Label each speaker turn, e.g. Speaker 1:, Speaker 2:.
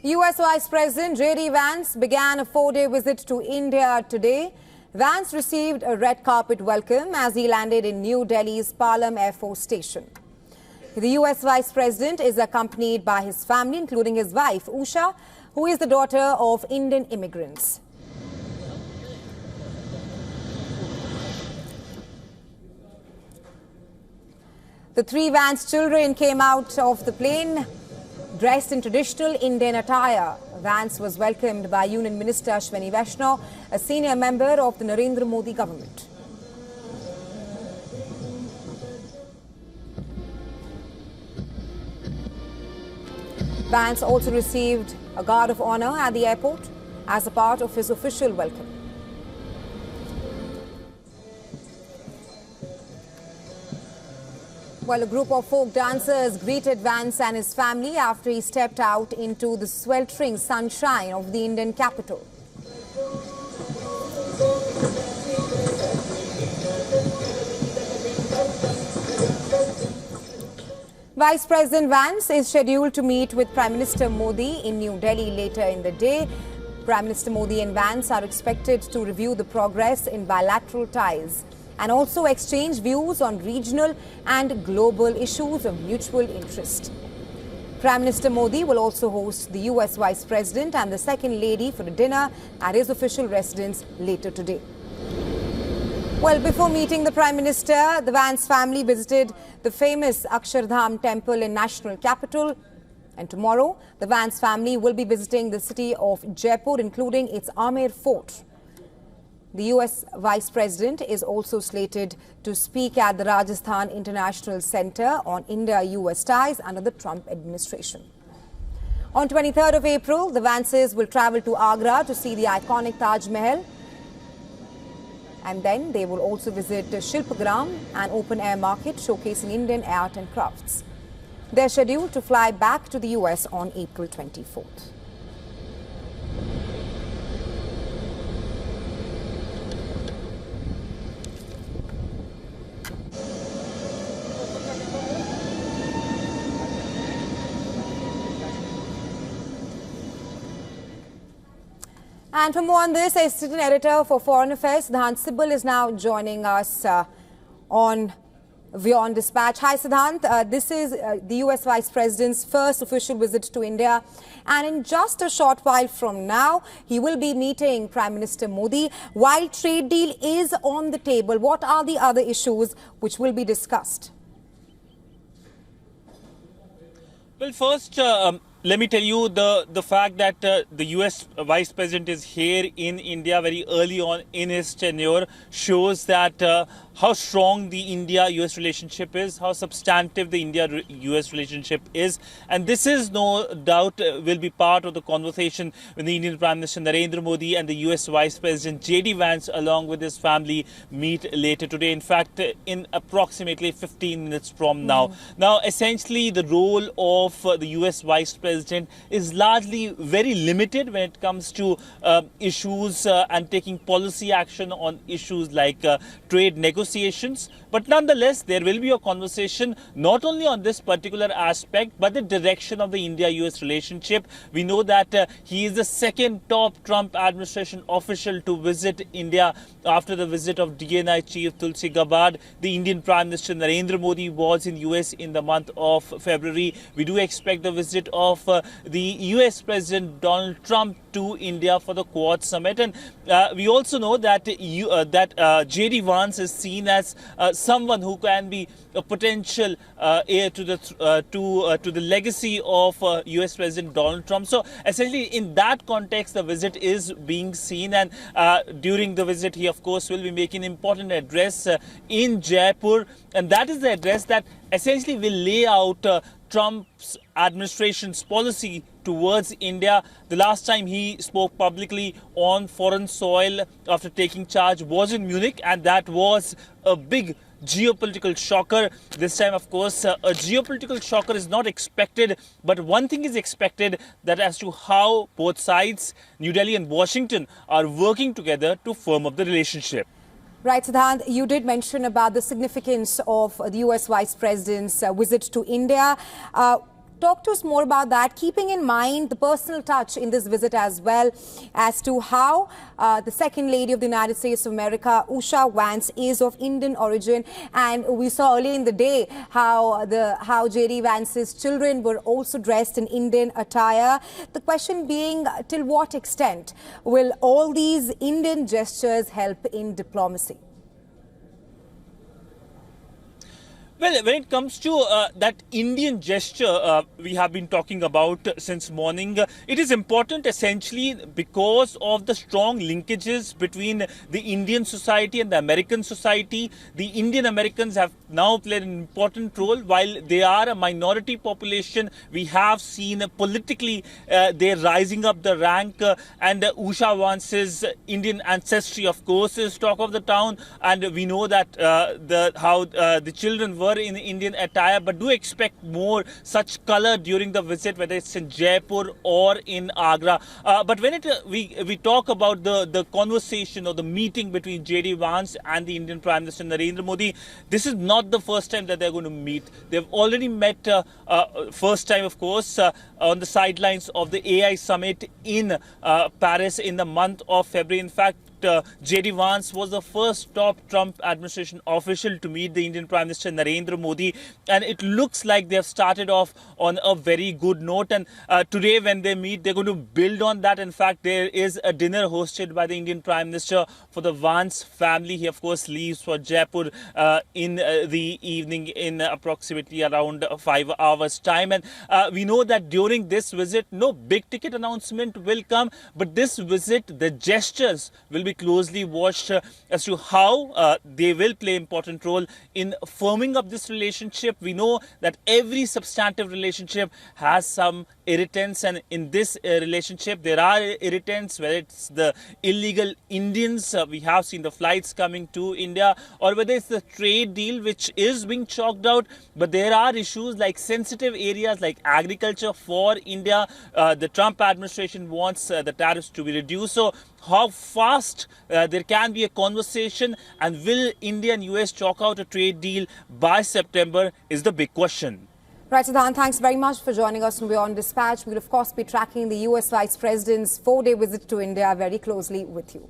Speaker 1: US Vice President J.D. Vance began a 4-day visit to India today. Vance received a red carpet welcome as he landed in New Delhi's Palam Air Force Station. The US Vice President is accompanied by his family, including his wife, Usha, who is the daughter of Indian immigrants. The 3 Vance children came out of the plane dressed in traditional Indian attire. Vance was welcomed by Union Minister Ashwini Vaishnaw, a senior member of the Narendra Modi government. Vance also received a guard of honor at the airport as a part of his official welcome. Well, a group of folk dancers greeted Vance and his family after he stepped out into the sweltering sunshine of the Indian capital. Vice President Vance is scheduled to meet with Prime Minister Modi in New Delhi later in the day. Prime Minister Modi and Vance are expected to review the progress in bilateral ties and also exchange views on regional and global issues of mutual interest. Prime Minister Modi will also host the US Vice President and the Second Lady for a dinner at his official residence later today. Well, before meeting the Prime Minister, the Vance family visited the famous Akshardham temple in national capital. And tomorrow, the Vance family will be visiting the city of Jaipur, including its Amer Fort. The US Vice President is also slated to speak at the Rajasthan International Center on India-US ties under the Trump administration. On 23rd of April, the Vances will travel to Agra to see the iconic Taj Mahal. And then they will also visit Shilpagram, an open-air market showcasing Indian art and crafts. They're scheduled to fly back to the US on April 24th. And for more on this, Assistant Editor for Foreign Affairs, Siddhant Sibal, is now joining us on WION Dispatch. Hi, Siddhant. This is the US Vice President's first official visit to India. And in just a short while from now, he will be meeting Prime Minister Modi. While trade deal is on the table, what are the other issues which will be discussed?
Speaker 2: Well, first, let me tell you the fact that the US Vice President is here in India very early on in his tenure shows that how strong the India-US relationship is, how substantive the India-US relationship is. And this is no doubt will be part of the conversation when the Indian Prime Minister Narendra Modi and the US Vice President J.D. Vance along with his family meet later today. In fact, in approximately 15 minutes from now. Now, essentially, the role of the US Vice President is largely very limited when it comes to issues and taking policy action on issues like trade negotiations. But nonetheless, there will be a conversation not only on this particular aspect, but the direction of the India-US relationship. We know that he is the second top Trump administration official to visit India after the visit of DNI Chief Tulsi Gabbard. The Indian Prime Minister Narendra Modi was in US in the month of February. We do expect the visit of the US President Donald Trump to India for the Quad Summit. And we also know that J.D. Vance is seen as someone who can be a potential heir to the legacy of US President Donald Trump. So essentially, in that context, the visit is being seen, and during the visit, he of course will be making an important address in Jaipur, and that is the address that essentially will lay out Trump's administration's policy towards India. The last time he spoke publicly on foreign soil after taking charge was in Munich, and that was a big geopolitical shocker. This time, of course, a geopolitical shocker is not expected, but one thing is expected, that as to how both sides, New Delhi and Washington, are working together to firm up the relationship.
Speaker 1: Right, Siddhant, you did mention about the significance of the US Vice President's visit to India. Talk to us more about that, keeping in mind the personal touch in this visit as well as to how the Second Lady of the United States of America, Usha Vance, is of Indian origin. And we saw earlier in the day how J.D. Vance's children were also dressed in Indian attire. The question being, till what extent will all these Indian gestures help in diplomacy?
Speaker 2: Well, when it comes to that Indian gesture we have been talking about since morning, it is important essentially because of the strong linkages between the Indian society and the American society. The Indian Americans have now played an important role. While they are a minority population, we have seen politically they're rising up the rank, and Usha Vance's Indian ancestry, of course, is talk of the town, and we know that how the children were in Indian attire, but do expect more such color during the visit, whether it's in Jaipur or in Agra. But when we talk about the conversation or the meeting between J.D. Vance and the Indian Prime Minister Narendra Modi, this is not the first time that they're going to meet. They've already met first time, of course, on the sidelines of the AI summit in Paris in the month of February. In fact, J.D. Vance was the first top Trump administration official to meet the Indian Prime Minister Narendra Modi, and it looks like they have started off on a very good note. And today when they meet, they're going to build on that. In fact, there is a dinner hosted by the Indian Prime Minister for the Vance family. He, of course, leaves for Jaipur in the evening in approximately around 5 hours time. And we know that during this visit, no big ticket announcement will come, but this visit, the gestures will be closely watched as to how they will play important role in firming up this relationship. We know that every substantive relationship has some irritants, and in this relationship there are irritants, whether it's the illegal Indians, we have seen the flights coming to India, or whether it's the trade deal which is being chalked out, but there are issues like sensitive areas like agriculture for India. The Trump administration wants the tariffs to be reduced. So how fast there can be a conversation, and will India and US chalk out a trade deal by September is the big question.
Speaker 1: Right, Siddhant, thanks very much for joining us from Beyond Dispatch. We'll, of course, be tracking the US Vice President's 4-day visit to India very closely with you.